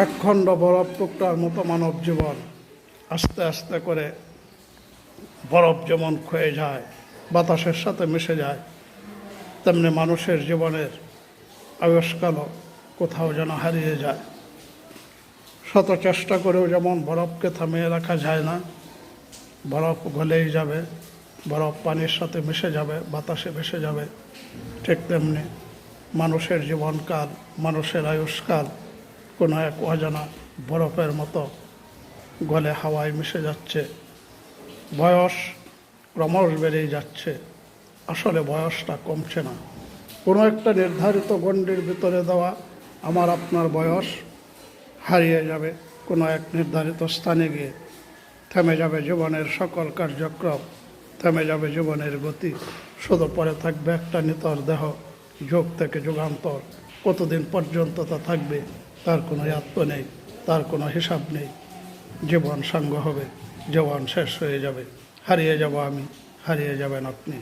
একখণ্ড বরফ টুকরার মতো মানব জীবন আস্তে আস্তে করে বরফ যেমন ক্ষয়ে যায়, বাতাসের সাথে মিশে যায়, তেমনি মানুষের জীবনের আয়ুষ্কালও কোথাও যেন হারিয়ে যায়। শত চেষ্টা করেও যেমন বরফকে থামিয়ে রাখা যায় না, বরফ গলেই যাবে, বরফ পানির সাথে মিশে যাবে, বাতাসে মিশে যাবে, ঠিক তেমনি মানুষের জীবনকাল, মানুষের আয়ুষ্কাল কোনো এক অজানা বরফের মতো গলে হাওয়ায় মিশে যাচ্ছে। বয়স ক্রমশ বেড়েই যাচ্ছে, আসলে বয়সটা কমছে না। কোনো একটা নির্ধারিত গণ্ডির ভিতরে দেওয়া আমার আপনার বয়স হারিয়ে যাবে, কোনো এক নির্ধারিত স্থানে গিয়ে থেমে যাবে জীবনের সকল কার্যক্রম, থেমে যাবে জীবনের গতি, শুধু পরে থাকবে একটা নিতর দেহ, যুগ থেকে যুগান্তর। কতদিন পর্যন্ত তা থাকবে তার কোনো আত্ম নেই, তার কোনো হিসাব নেই। জীবন সাঙ্গ হবে, জীবন শেষ হয়ে যাবে, হারিয়ে যাব আমি, হারিয়ে যাবেন আপনি।